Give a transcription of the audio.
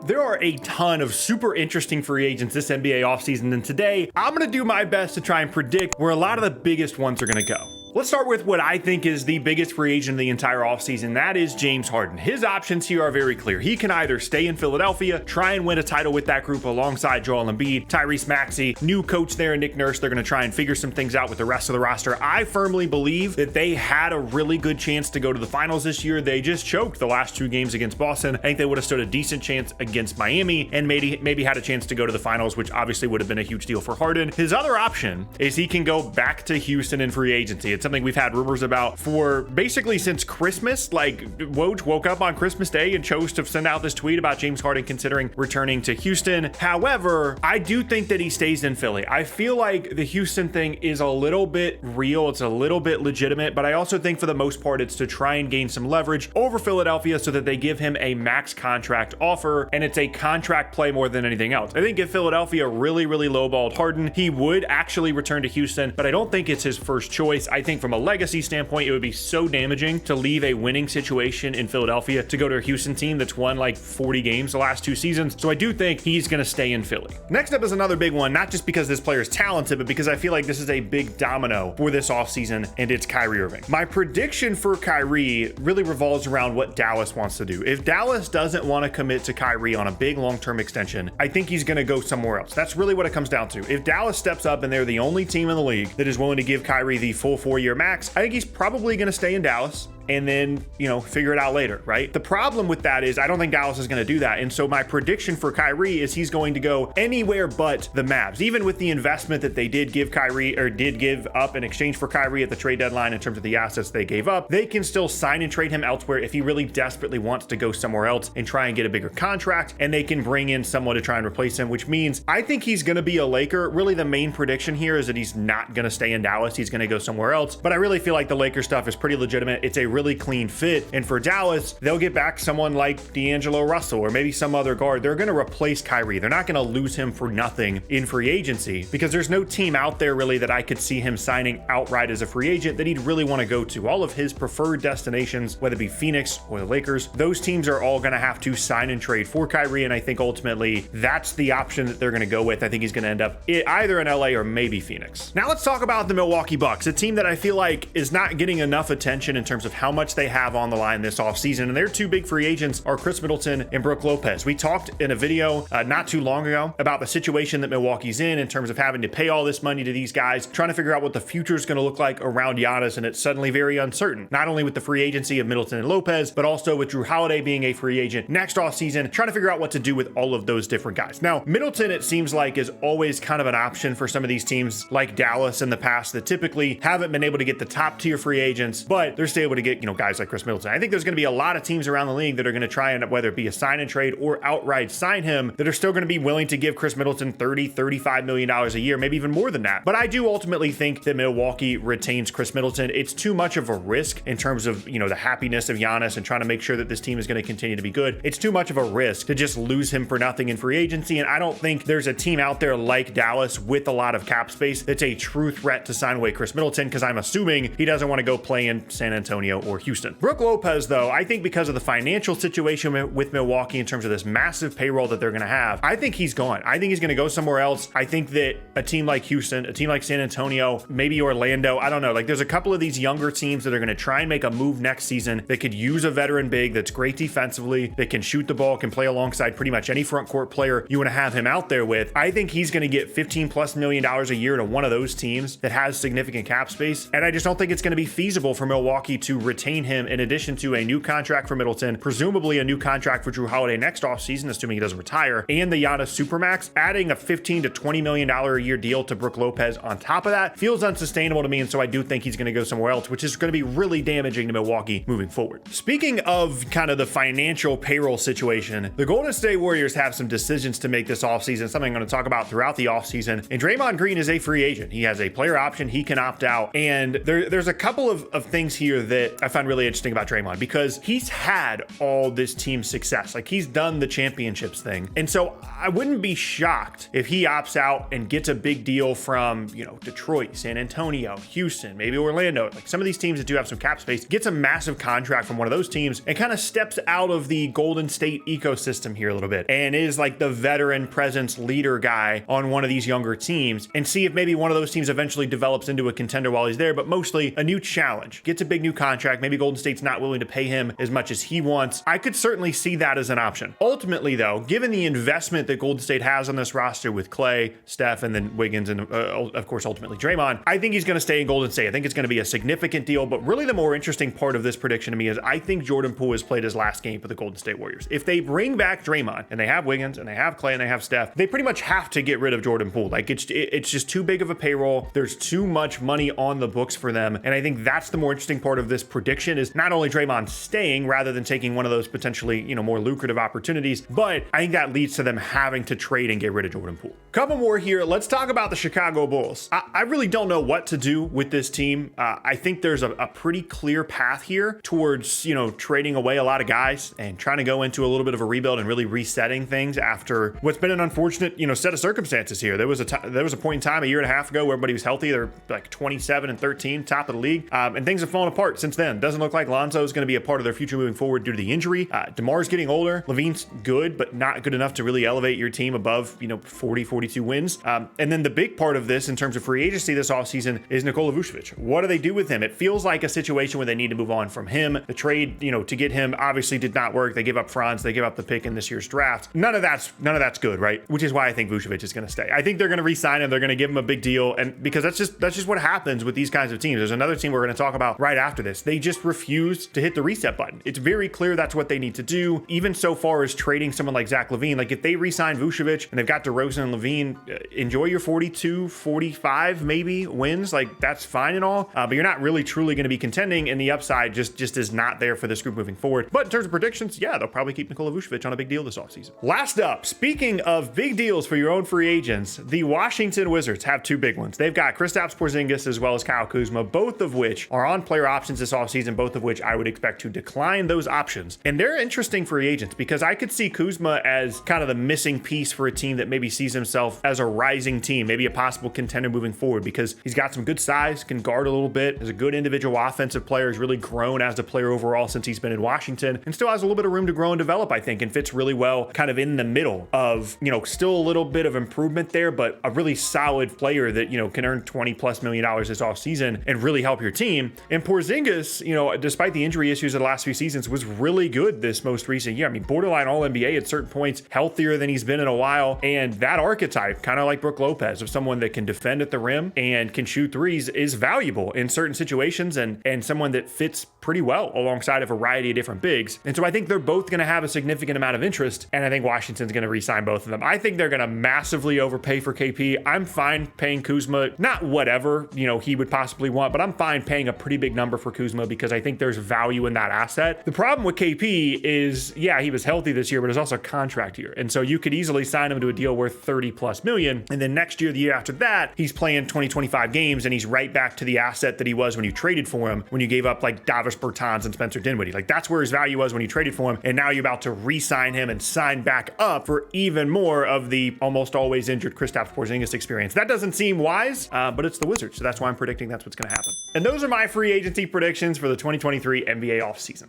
There are a ton of super interesting free agents this NBA offseason, and today I'm going to do my best to try and predict where a lot of the biggest ones are going to go. Let's start with what I think is the biggest free agent of the entire offseason. That is James Harden. His options here are very clear. He can either stay in Philadelphia, try and win a title with that group alongside Joel Embiid, Tyrese Maxey, new coach there, Nick Nurse. They're going to try and figure some things out with the rest of the roster. I firmly believe that they had a really good chance to go to the finals this year. They just choked the last two games against Boston. I think they would have stood a decent chance against Miami and maybe had a chance to go to the finals, which obviously would have been a huge deal for Harden. His other option is he can go back to Houston in free agency. It's something we've had rumors about for basically since Christmas. Like, Woj woke up on Christmas Day and chose to send out this tweet about James Harden considering returning to Houston. However, I do think that he stays in Philly. I feel like the Houston thing is a little bit real. It's a little bit legitimate, but I also think for the most part, it's to try and gain some leverage over Philadelphia so that they give him a max contract offer, and it's a contract play more than anything else. I think if Philadelphia really lowballed Harden, he would actually return to Houston, but I don't think it's his first choice. I think from a legacy standpoint, it would be so damaging to leave a winning situation in Philadelphia to go to a Houston team that's won like 40 games the last two seasons. So I do think he's going to stay in Philly. Next up is another big one, not just because this player is talented, but because I feel like this is a big domino for this offseason, and it's Kyrie Irving. My prediction for Kyrie really revolves around what Dallas wants to do. If Dallas doesn't want to commit to Kyrie on a big long-term extension, I think he's going to go somewhere else. That's really what it comes down to. If Dallas steps up and they're the only team in the league that is willing to give Kyrie the full 4-year max, I think he's probably going to stay in Dallas and then, figure it out later, right? The problem with that is I don't think Dallas is going to do that. And so my prediction for Kyrie is he's going to go anywhere but the Mavs. Even with the investment that they did give Kyrie, or did give up in exchange for Kyrie at the trade deadline in terms of the assets they gave up, they can still sign and trade him elsewhere if he really desperately wants to go somewhere else and try and get a bigger contract, and they can bring in someone to try and replace him, which means I think he's going to be a Laker. Really, the main prediction here is that he's not going to stay in Dallas. He's going to go somewhere else. But I really feel like the Lakers stuff is pretty legitimate. It's a really clean fit. And for Dallas, they'll get back someone like D'Angelo Russell or maybe some other guard. They're going to replace Kyrie. They're not going to lose him for nothing in free agency, because there's no team out there really that I could see him signing outright as a free agent that he'd really want to go to. All of his preferred destinations, whether it be Phoenix or the Lakers, those teams are all going to have to sign and trade for Kyrie. And I think ultimately that's the option that they're going to go with. I think he's going to end up either in LA or maybe Phoenix. Now let's talk about the Milwaukee Bucks, a team that I feel like is not getting enough attention in terms of how much they have on the line this offseason. And their two big free agents are Chris Middleton and Brook Lopez. We talked in a video not too long ago about the situation that Milwaukee's in terms of having to pay all this money to these guys, trying to figure out what the future is going to look like around Giannis, and it's suddenly very uncertain. Not only with the free agency of Middleton and Lopez, but also with Drew Holiday being a free agent next offseason, trying to figure out what to do with all of those different guys. Now, Middleton, it seems like, is always kind of an option for some of these teams like Dallas in the past that typically haven't been able to get the top tier free agents, but they're still able to get, guys like Chris Middleton. I think there's going to be a lot of teams around the league that are going to try and, whether it be a sign and trade or outright sign him, that are still going to be willing to give Chris Middleton $35 million a year, maybe even more than that. But I do ultimately think that Milwaukee retains Chris Middleton. It's too much of a risk in terms of, the happiness of Giannis and trying to make sure that this team is going to continue to be good. It's too much of a risk to just lose him for nothing in free agency. And I don't think there's a team out there like Dallas with a lot of cap space that's a true threat to sign away Chris Middleton, because I'm assuming he doesn't want to go play in San Antonio or Houston. Brook Lopez, though, I think because of the financial situation with Milwaukee in terms of this massive payroll that they're going to have, I think he's gone. I think he's going to go somewhere else. I think that a team like Houston, a team like San Antonio, maybe Orlando, I don't know. Like, there's a couple of these younger teams that are going to try and make a move next season that could use a veteran big that's great defensively, that can shoot the ball, can play alongside pretty much any front court player you want to have him out there with. I think he's going to get $15+ million a year to one of those teams that has significant cap space. And I just don't think it's going to be feasible for Milwaukee to retain him in addition to a new contract for Middleton, presumably a new contract for Drew Holiday next offseason, assuming he doesn't retire, and the Giannis Supermax. Adding a $15 to $20 million a year deal to Brook Lopez on top of that feels unsustainable to me. And so I do think he's going to go somewhere else, which is going to be really damaging to Milwaukee moving forward. Speaking of kind of the financial payroll situation, the Golden State Warriors have some decisions to make this offseason, something I'm going to talk about throughout the offseason. And Draymond Green is a free agent. He has a player option. He can opt out. And there's a couple of things here that that I find really interesting about Draymond, because he's had all this team success. Like, he's done the championships thing. And so I wouldn't be shocked if he opts out and gets a big deal from, Detroit, San Antonio, Houston, maybe Orlando, like some of these teams that do have some cap space, gets a massive contract from one of those teams and kind of steps out of the Golden State ecosystem here a little bit and is like the veteran presence leader guy on one of these younger teams, and see if maybe one of those teams eventually develops into a contender while he's there, but mostly a new challenge. Gets a big new contract. Maybe Golden State's not willing to pay him as much as he wants. I could certainly see that as an option. Ultimately, though, given the investment that Golden State has on this roster with Clay, Steph, and then Wiggins, and of course, ultimately Draymond, I think he's going to stay in Golden State. I think it's going to be a significant deal, but really the more interesting part of this prediction to me is I think Jordan Poole has played his last game for the Golden State Warriors. If they bring back Draymond, and they have Wiggins, and they have Clay, and they have Steph, they pretty much have to get rid of Jordan Poole. Like, it's just too big of a payroll. There's too much money on the books for them, and I think that's the more interesting part of this prediction, is not only Draymond staying rather than taking one of those potentially, more lucrative opportunities, but I think that leads to them having to trade and get rid of Jordan Poole. Couple more here. Let's talk about the Chicago Bulls. I really don't know what to do with this team. I think there's a pretty clear path here towards, trading away a lot of guys and trying to go into a little bit of a rebuild and really resetting things after what's been an unfortunate, set of circumstances here. There was a point in time a year and a half ago where everybody was healthy. They're like 27-13, top of the league, and things have fallen apart since then. Doesn't look like Lonzo is going to be a part of their future moving forward due to the injury. DeMar's getting older. LaVine's good, but not good enough to really elevate your team above, 40, 42 wins. And then the big part of this in terms of free agency this offseason is Nikola Vucevic. What do they do with him? It feels like a situation where they need to move on from him. The trade, to get him obviously did not work. They give up Franz. They give up the pick in this year's draft. None of that's good, right? Which is why I think Vucevic is going to stay. I think they're going to re-sign him. They're going to give him a big deal, and because that's just what happens with these kinds of teams. There's another team we're going to talk about right after this. They just refuse to hit the reset button. It's very clear that's what they need to do. Even so far as trading someone like Zach LaVine, like if they re-sign Vucevic and they've got DeRozan and LaVine, enjoy your 42, 45 maybe wins. Like, that's fine and all, but you're not really truly going to be contending, and the upside just is not there for this group moving forward. But in terms of predictions, yeah, they'll probably keep Nikola Vucevic on a big deal this offseason. Last up, speaking of big deals for your own free agents, the Washington Wizards have two big ones. They've got Kristaps Porzingis as well as Kyle Kuzma, both of which are on player options this offseason, both of which I would expect to decline those options. And they're interesting free agents because I could see Kuzma as kind of the missing piece for a team that maybe sees himself as a rising team, maybe a possible contender moving forward, because he's got some good size, can guard a little bit, is a good individual offensive player, has really grown as a player overall since he's been in Washington, and still has a little bit of room to grow and develop, I think, and fits really well kind of in the middle of, still a little bit of improvement there, but a really solid player that, can earn $20+ million this offseason and really help your team. And Porzingis, despite the injury issues of the last few seasons, was really good this most recent year. I mean, borderline All-NBA at certain points, healthier than he's been in a while, and that archetype, kind of like Brook Lopez, of someone that can defend at the rim and can shoot threes, is valuable in certain situations, and someone that fits pretty well alongside a variety of different bigs. And so I think they're both going to have a significant amount of interest, and I think Washington's going to re-sign both of them. I think they're going to massively overpay for KP. I'm fine paying Kuzma, not whatever, he would possibly want, but I'm fine paying a pretty big number for Kuzma because I think there's value in that asset. The problem with KP is, yeah, he was healthy this year, but it's also a contract year. And so you could easily sign him to a deal worth $30+ million. And then next year, the year after that, he's playing 20-25 games and he's right back to the asset that he was when you traded for him, when you gave up like Davis Bertans and Spencer Dinwiddie. Like, that's where his value was when you traded for him. And now you're about to re-sign him and sign back up for even more of the almost always injured Kristaps Porzingis experience. That doesn't seem wise, but it's the Wizards. So that's why I'm predicting that's what's going to happen. And those are my free agency predictions for the 2023 NBA offseason.